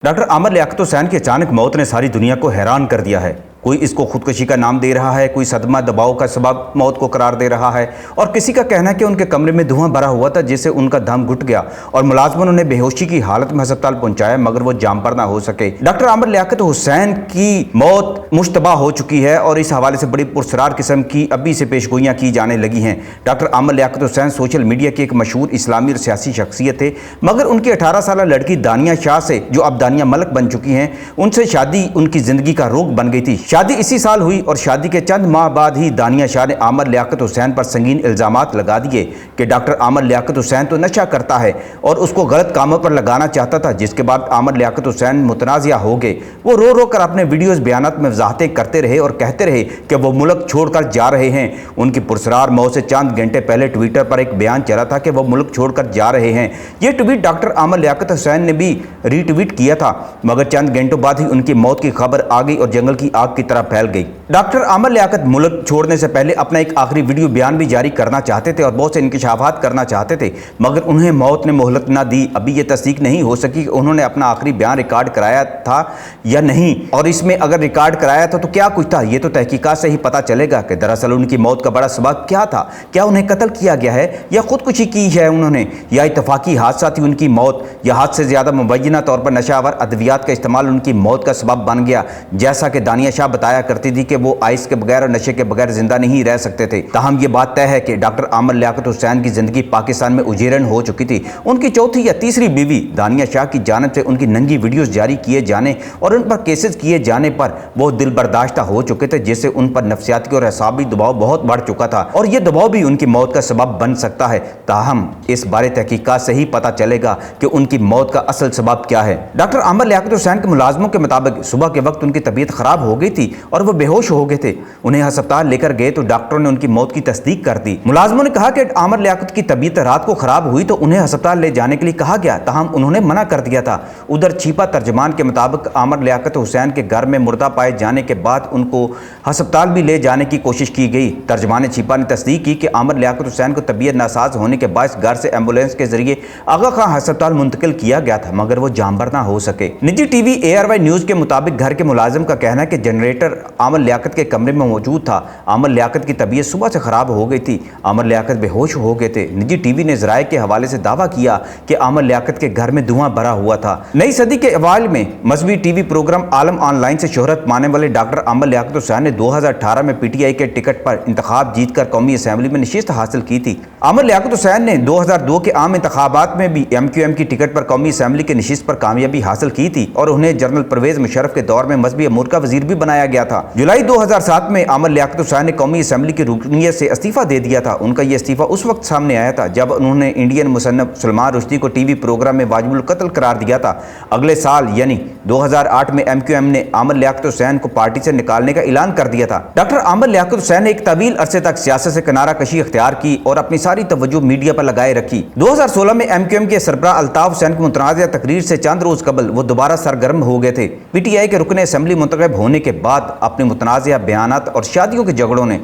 Doctor आमर लियाकत हुसैन की अचानक मौत ने सारी दुनिया को हैरान कर दिया है। कोई इसको खुदकुशी का नाम दे रहा है, कोई सदमा दबाव का सबब मौत को करार दे रहा है और किसी का कहना है कि उनके कमरे में धुआं भरा हुआ था जिससे उनका दम घुट गया और मुलाजमन उन्हें बेहोशी की हालत में अस्पताल पहुंचाया मगर वो जाम पर ना हो सके। डॉक्टर आमर लियाकत हुसैन की मौत मुश्तबा हो चुकी है और इस हवाले से बड़ी पुरसरार किस्म की अभी से पेशगोइयाँ की जाने लगी हैं। डॉक्टर आमर लियाकत हुसैन सोशल मीडिया की एक मशहूर इस्लामी और सियासी शख्सियत थे मगर उनकी 18 साल लड़की दानिया शाह से, जो अब दानिया मलक बन चुकी हैं, उनसे शादी उनकी जिंदगी का रोग बन गई थी। शादी इसी साल हुई और शादी के चंद माह बाद ही दानिया शाह ने आमर लियाकत हुसैन पर संगीन इल्जामात लगा दिए कि डॉक्टर आमर लियाकत हुसैन तो नशा करता है और उसको गलत कामों पर लगाना चाहता था, जिसके बाद आमर लियाकत हुसैन मुतनाज़िया हो गए। वो रो रो कर अपने वीडियोज़ बयानात में वजाहतें करते रहे और कहते रहे कि वो मुल्क छोड़कर जा रहे हैं। उनकी पुरसरार मौत से चंद घंटे पहले ट्विटर पर एक बयान चला था कि वो मुल्क छोड़कर जा रहे हैं। ये ट्वीट डॉक्टर आमर लियाकत हुसैन ने भी रीट्वीट किया था मगर चंद घंटों बाद ही उनकी मौत की खबर आ गई और जंगल की आग की तरह फैल गई। डॉक्टर आमर लियाकत मुल्क छोड़ने से पहले अपना एक आखिरी वीडियो बयान भी जारी करना चाहते थे और बहुत से इंकशाफात करना चाहते थे मगर उन्हें मौत ने मोहलत ना दी। अभी ये तस्दीक नहीं हो सकी कि उन्होंने अपना आखिरी बयान रिकॉर्ड कराया था या नहीं, और इसमें अगर रिकॉर्ड कराया था तो क्या कुछ था, ये तो तहकीकात से ही पता चलेगा कि दरअसल उनकी मौत का बड़ा सबब क्या था। क्या उन्हें कत्ल किया गया है या खुदकुशी की है उन्होंने, या इतफाकी हादसा थी उनकी मौत, या हद से ज़्यादा मुबैना तौर पर नशावर अद्वियात का इस्तेमाल उनकी मौत का सबब बन गया। जैसा कि दानिया शाह बताया करती थी कि वो आइस के बगैर और नशे के बगैर जिंदा नहीं रह सकते थे। ताहम ये बात तय है कि डॉक्टर आमर लियाकत हुसैन की जिंदगी पाकिस्तान में उजीरन हो चुकी थी। उनकी चौथी या तीसरी बीवी दानिया शाह की जानिब से उनकी नंगी वीडियोस जारी किए जाने और उन पर केसेस किए जाने पर वो दिल बर्दाश्त हो चुके थे, जिससे उन पर नफ्सियाती और असाबी दबाव बहुत बढ़ चुका था और ये दबाव भी उनकी मौत का सबब बन सकता है। ताहम इस बारे तहकीकात से ही पता चलेगा कि उनकी मौत का असल सबब क्या है। डॉक्टर आमर लियाकत हुसैन के मुलाजमों के मुताबिक सुबह के वक्त उनकी तबीयत खराब हो गई थी और वो बेहोश हो गए थे। उन्हें अस्पताल लेकर गए तो डॉक्टरों ने उनकी मौत की तस्दीक कर दी। मुलाजमों ने कहा कि आमर लियाकत की तबीयत रात को खराब हुई तो उन्हें अस्पताल ले जाने के लिए कहा गया, ताहम उन्होंने मना कर दिया था। उधर छिपा तर्जमान के मुताबिक आमर लियाकत हुसैन के घर में मुर्दा पाए जाने के बाद उनको अस्पताल भी ले जाने की कोशिश की गई। तर्जमान छिपा ने तस्दीक की कि आमर लियाकत हुसैन को तबीयत नासाज होने के बायस घर से एम्बुलेंस के जरिए आगा खां अस्पताल मुंतकिल किया गया था मगर वो जामबर ना हो सके। निजी टीवी ARY न्यूज के मुताबिक घर के मुलाजिम का कहना है कि जनरेटर आमर लियाकत के कमरे में मौजूद था। आमर लियाकत की तबीयत सुबह से खराब हो गई थी। आमर लियाकत बेहोश हो गए थे। निजी टीवी ने ज़राए के हवाले से दावा किया कि आमर लियाकत के घर में धुआं भरा हुआ था। नई सदी के अवाइल में मजहबी टीवी प्रोग्राम आलम ऑनलाइन से शोहरत पाने वाले डॉक्टर आमर लियाकत हुसैन ने 2018 में PTI के टिकट पर इंतखाब जीतकर कौमी असम्बली में नशिस्त हासिल की थी। आमर लियाकत हुसैन ने 2002 के आम इंतखाबात में भी MQM की टिकट पर कौमी असम्बली की नशिस्त पर कामयाबी हासिल की थी और उन्हें जनरल परवेज मुशर्रफ के दौर में मजहबी अमूर का वजीर भी बनाया गया था। जुलाई 2007 में आमर लियाकत हुसैन ने कौमी असम्बली की रुकनियत से इस्तीफा दे दिया था। उनका यह इस्तीफा उस वक्त सामने आया था जब उन्होंने इंडियन मुसन्नफ सलमान रुश्दी को टीवी प्रोग्राम में वाजिबुल कत्ल करार दिया था। अगले साल यानी 2008 में MQM ने आमर लियाकत हुसैन को पार्टी से निकालने का ऐलान कर दिया था। डॉक्टर आमर लियाकत हुसैन ने एक तवील अरसे तक सियासत से किनारा कशी इख्तियार की और अपनी सारी तवज्जो मीडिया पर लगाए रखी। 2016 में MQM के सरबराह अल्ताफ हुसैन की मुतनाज़िया तकरीर से चंद रोज कबल वो दोबारा सरगर्म हो गए थे। PTI के रुकने असम्बली मुंतखब होने के बाद अपने मुतनाज़िया बयानात और शादियों के झगड़ों ने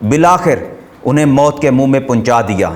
बिलाखिर उन्हें मौत के मुंह में पहुंचा दिया।